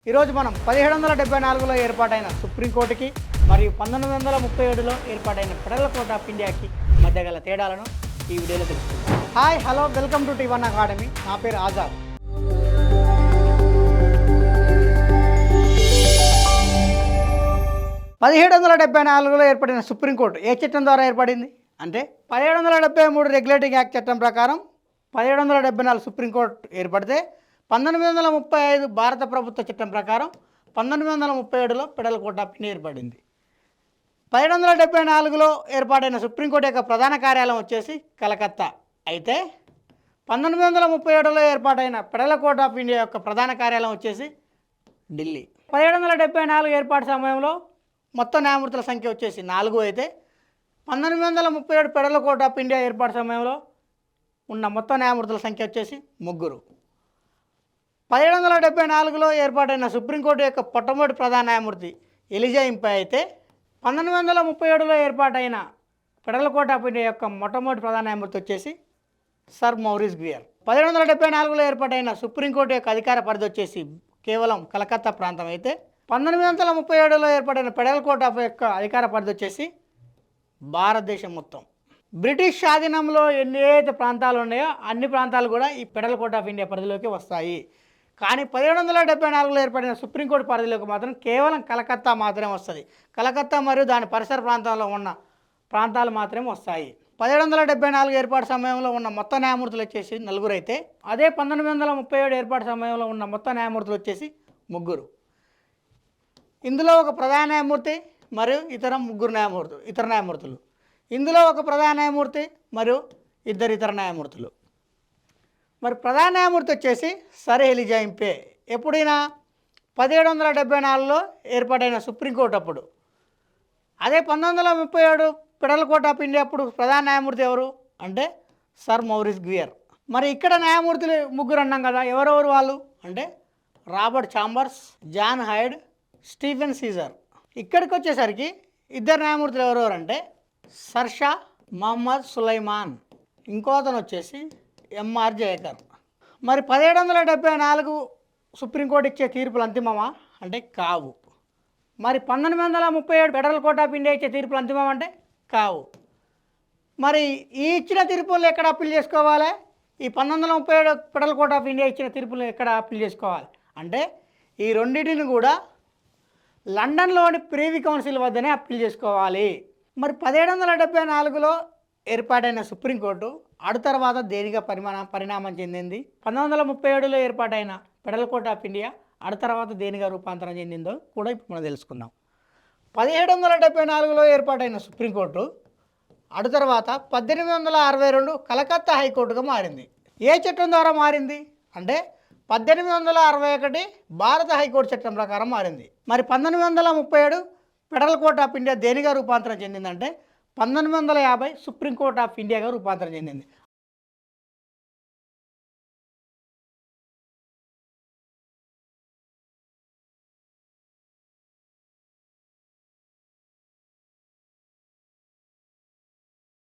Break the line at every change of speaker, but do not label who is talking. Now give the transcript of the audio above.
ఈరోజు మనం 1774లో ఏర్పాటైన సుప్రీంకోర్టుకి మరియు 1937లో ఏర్పాటైన ఫెడరల్ కోర్ట్ ఆఫ్ ఇండియాకి మధ్య గల తేడాలను ఈ వీడియోలో తెలుసుకుందాం. హాయ్ హలో వెల్కమ్ టు టీ1 అకాడమీ. నా పేరు ఆజాద్. పదిహేడు వందల 1774లో ఏర్పడిన సుప్రీంకోర్టు ఏ చట్టం ద్వారా ఏర్పడింది అంటే 1773 రెగ్యులేటింగ్ యాక్ట్ చట్టం ప్రకారం 1774 సుప్రీంకోర్టు ఏర్పడితే 1935 భారత ప్రభుత్వ చట్టం ప్రకారం 1937లో ఫెడరల్ కోర్ట్ ఆఫ్ ఇండియా ఏర్పడింది. 1774లో ఏర్పాటైన సుప్రీంకోర్టు యొక్క ప్రధాన కార్యాలయం వచ్చేసి కలకత్తా అయితే 1937లో ఏర్పాటైన ఫెడరల్ కోర్ట్ ఆఫ్ ఇండియా యొక్క ప్రధాన కార్యాలయం వచ్చేసి ఢిల్లీ. 1774 ఏర్పాటు సమయంలో మొత్తం న్యాయమూర్తుల సంఖ్య వచ్చేసి 4 అయితే 1937 ఫెడరల్ కోర్ట్ ఆఫ్ ఇండియా ఏర్పాటు సమయంలో ఉన్న మొత్తం న్యాయమూర్తుల సంఖ్య వచ్చేసి 3. 1774లో ఏర్పాటైన సుప్రీంకోర్టు యొక్క మొట్టమొదటి ప్రధాన న్యాయమూర్తి ఎలిజా ఇంపై అయితే 1937లో ఏర్పాటైన ఫెడరల్ కోర్ట్ ఆఫ్ ఇండియా యొక్క మొట్టమొదటి ప్రధాన న్యాయమూర్తి వచ్చేసి సర్ మౌరిస్ గ్వియర్. 1774లో ఏర్పాటైన సుప్రీంకోర్టు యొక్క అధికార పరిధి వచ్చేసి కేవలం కలకత్తా ప్రాంతం అయితే 1937లో ఏర్పడిన ఫెడరల్ కోర్ట్ ఆఫ్ యొక్క అధికార పరిధి వచ్చేసి భారతదేశం మొత్తం. బ్రిటిష్ స్వాధీనంలో ఎన్నైతే ప్రాంతాలు ఉన్నాయో అన్ని ప్రాంతాలు కూడా ఈ ఫెడరల్ కోర్ట్ ఆఫ్ ఇండియా పరిధిలోకి వస్తాయి. కానీ 1774లో ఏర్పడిన సుప్రీంకోర్టు పరిధిలోకి మాత్రం కేవలం కలకత్తా మాత్రమే వస్తుంది. కలకత్తా మరియు దాని పరిసర ప్రాంతాల్లో ఉన్న ప్రాంతాలు మాత్రమే వస్తాయి. 1774 ఏర్పాటు సమయంలో ఉన్న మొత్తం న్యాయమూర్తులు వచ్చేసి 4 అయితే అదే 1937 ఏర్పాటు సమయంలో ఉన్న మొత్తం న్యాయమూర్తులు వచ్చేసి 3. ఇందులో ఒక ప్రధాన న్యాయమూర్తి మరియు ఇతర న్యాయమూర్తులు. ఇందులో ఒక ప్రధాన న్యాయమూర్తి మరియు ఇతర న్యాయమూర్తులు. మరి ప్రధాన న్యాయమూర్తి వచ్చేసి సర్ ఎలిజా ఇంపే. ఎప్పుడైనా 1774లో ఏర్పాటైన సుప్రీంకోర్టు అప్పుడు. అదే 1937 ఫెడరల్ కోర్ట్ ఆఫ్ ఇండియా అప్పుడు ప్రధాన న్యాయమూర్తి ఎవరు అంటే సర్ మౌరిస్ గ్వియర్. మరి ఇక్కడ న్యాయమూర్తులు 3 అన్నాం కదా, ఎవరెవరు వాళ్ళు అంటే Robert Chambers, John Hyde, Stephen Caesar. ఇక్కడికి వచ్చేసరికి ఇద్దరు న్యాయమూర్తులు ఎవరెవరు అంటే సర్ షా మహమ్మద్ సులైమాన్, ఇంకో అతను వచ్చేసి ఎంఆర్ జయకర్. మరి 1774 సుప్రీంకోర్టు ఇచ్చే తీర్పులు అంతిమమా అంటే కావు. మరి 1937 ఫెడరల్ కోర్ట్ ఆఫ్ ఇండియా ఇచ్చే తీర్పులు అంతిమం అంటే కావు. మరి ఈ ఇచ్చిన తీర్పులు ఎక్కడ అప్పీల్ చేసుకోవాలి? ఈ 1937 ఫెడరల్ కోర్ట్ ఆఫ్ ఇండియా ఇచ్చిన తీర్పులు ఎక్కడ అప్పీల్ చేసుకోవాలి అంటే ఈ రెండింటిని కూడా లండన్లోని ప్రివీ కౌన్సిల్ వద్దనే అప్పీల్ చేసుకోవాలి. మరి 1774లో ఏర్పాటైన సుప్రీంకోర్టు తర్వాత దేనిగా పరిణామం చెందింది? 1937లో ఏర్పాటైన ఫెడరల్ కోర్ట్ ఆఫ్ ఇండియా తర్వాత దేనిగా రూపాంతరం చెందిందో కూడా ఇప్పుడు మనం తెలుసుకుందాం. 1774లో ఏర్పాటైన సుప్రీంకోర్టు తర్వాత 1862 కలకత్తా హైకోర్టుగా మారింది. ఏ చట్టం ద్వారా మారింది అంటే 1861 భారత హైకోర్టు చట్టం ప్రకారం మారింది. మరి 1937 ఫెడరల్ కోర్ట్ ఆఫ్ ఇండియా దేనిగా రూపాంతరం చెందిందంటే 1950 సుప్రీంకోర్ట్ ఆఫ్ ఇండియాగా రూపాంతరం చెందింది.